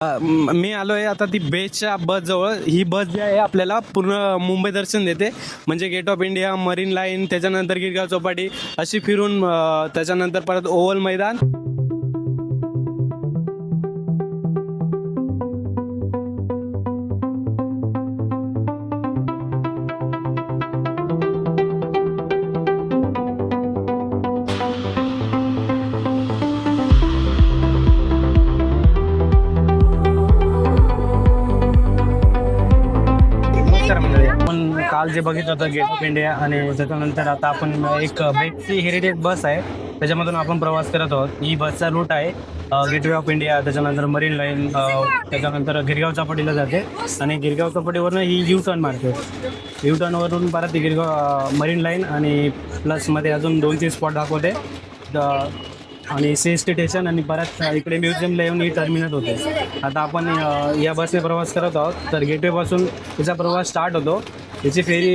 मी आलो आहे आता ती बेसच्या बस जवळ. ही बस जी आहे आपल्याला पूर्ण मुंबई दर्शन देते, म्हणजे Gate of India, Marine Line, त्याच्यानंतर गिरगाव चौपाटी अशी फिरून त्याच्यानंतर परत ओव्हल मैदान. आपण काल जे बघितलं होतं गेट ऑफ इंडिया, आणि त्याच्यानंतर आता आपण एक बेटची हेरिटेज बस आहे त्याच्यामधून आपण प्रवास करत आहोत. ही बसचा रूट आहे गेटवे ऑफ इंडिया, त्याच्यानंतर मरीन लाईन, त्याच्यानंतर गिरगाव चौपाटीला जाते आणि गिरगाव चौपाटीवरून ही यू टर्न मारते. यू टर्नवरून परत गिरगाव मरीन लाईन आणि प्लसमध्ये अजून 2-3 स्पॉट दाखवते आणि CST स्टेशन आणि परत इकडे म्युझियमला येऊन ही टर्मिनेट होते. आता आपण या बसने प्रवास करत आहोत. तर गेटवेपासून याचा प्रवास स्टार्ट होतो. याची फेरी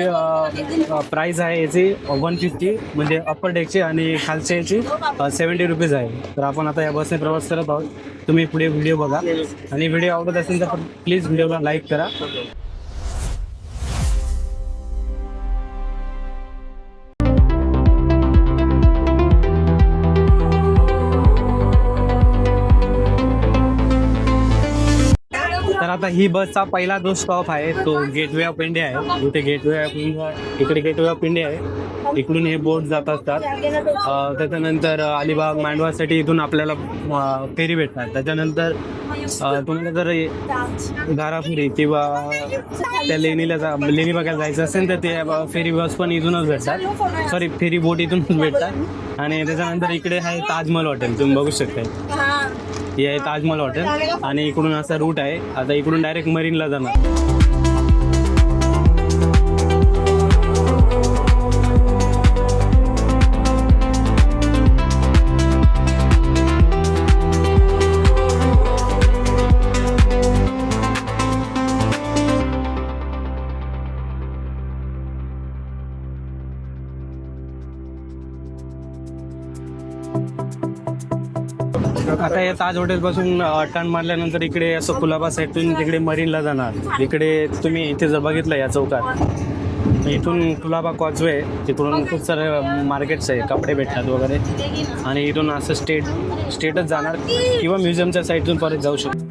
प्राईस आहे याची 150 म्हणजे अप्पर डेकची, आणि खालच्या याची 70 रुपीज आहे. तर आपण आता या बसने प्रवास करत आहोत. तुम्ही पुढे व्हिडिओ बघा आणि व्हिडिओ आवडत असेल तर प्लीज व्हिडिओला लाईक करा. तर आता ही बसचा पहिला जो स्टॉप आहे तो गेटवे ऑफ इंडिया आहे. इथे गेटवे ऑफ इंडिया, इकडे गेटवे ऑफ इंडिया आहे. इकडून हे बोट जात असतात. त्याच्यानंतर अलिबाग, मांडवासाठी इथून आपल्याला फेरी भेटतात. त्याच्यानंतर तुम्हाला जर घारापुरी किंवा त्या लेणी बघायला जायचं असेल तर ते फेरी बस पण इथूनच भेटतात, सॉरी फेरी बोट इथूनच भेटतात. आणि त्याच्यानंतर इकडे आहे ताजमहल हॉटेल, तुम्ही बघू शकता. हे आहे ताजमहल हॉटेल आणि इकडून असा रूट आहे. आता इकडून डायरेक्ट मरीनला जाणार. आता या ताज हॉटेलपासून टर्न मारल्यानंतर इकडे असं कुलाबा साईडतून तिकडे मरीनला जाणार. इकडे तुम्ही इथे जर बघितलं या चौकात, इथून कुलाबा कॉजवे, तिकडून खूप सारे मार्केट्स आहे, कपडे भेटतात वगैरे, आणि इथून असं स्टेटच जाणार किंवा म्युझियमच्या साईडतून परत जाऊ शकतो.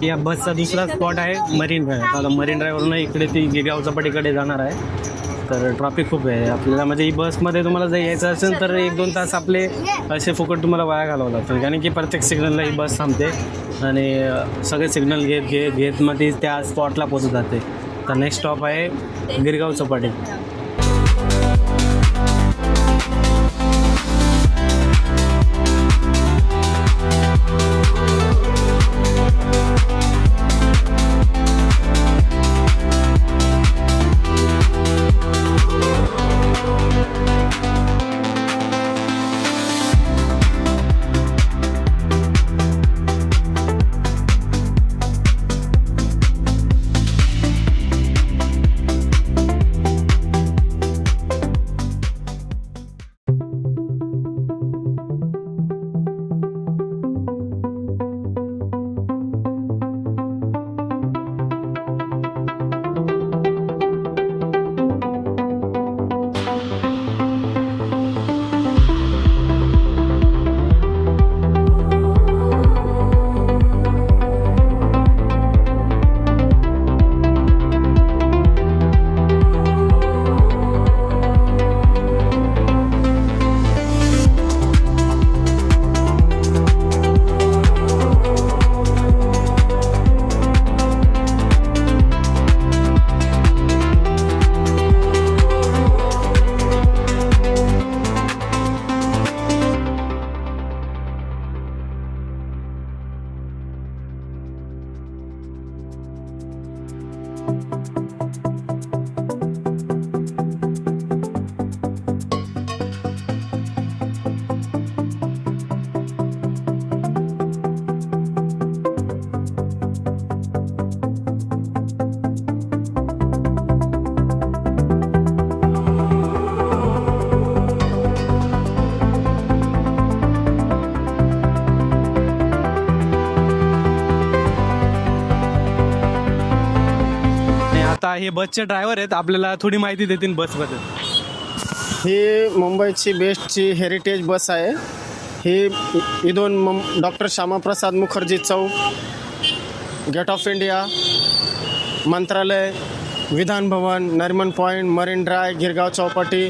या बसचा दुसरा स्पॉट आहे मरीन ड्राईव्ह. आता मरीन ड्राईव्हवरून इकडे ती गिरगाव चौपाटीकडे जाणार आहे. तर ट्रॉफिक खूप आहे आपल्याला, म्हणजे ही बसमध्ये तुम्हाला जर यायचं असेल तर 1-2 तास आपले असे फुकट तुम्हाला वाया घालावं लागतं, कारण की प्रत्येक सिग्नलला ही बस थांबते आणि सगळे सिग्नल घेत मग ती त्या स्पॉटला पोहोचत जाते. तर नेक्स्ट स्टॉप आहे गिरगाव चौपाटी. हे बसचे ड्रायव्हर आहेत, आपल्याला थोडी माहिती देतील बसबद्दल. ही मुंबईची बेस्टची हेरिटेज बस आहे. ही इथून doctor Shyamaprasad Mukherjee Chowk, gate of India, Mantralaya, Vidhan Bhavan, Nariman point, marine drive, Girgaon Chowpatty,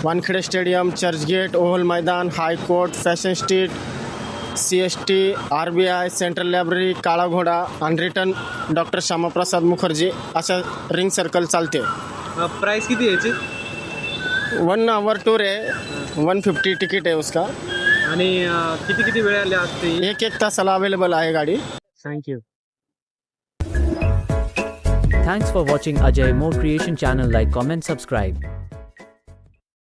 Wankhede stadium, Churchgate, oval maidan, high court, fashion street, CST, RBI, central library, Kala Ghoda आणि रिटर्न डॉक्टर श्यामाप्रसाद मुखर्जी अशा रिंग सर्कल चालते. प्राइस किती याची? 1 आवर टूर आहे. 150 तिकीट आहे उसका. आणि किती किती वेळ असते? 1 तासाला अवेलेबल आहे गाडी. Thank you. Thanks for watching Ajay More Creation channel. Like, comment, subscribe.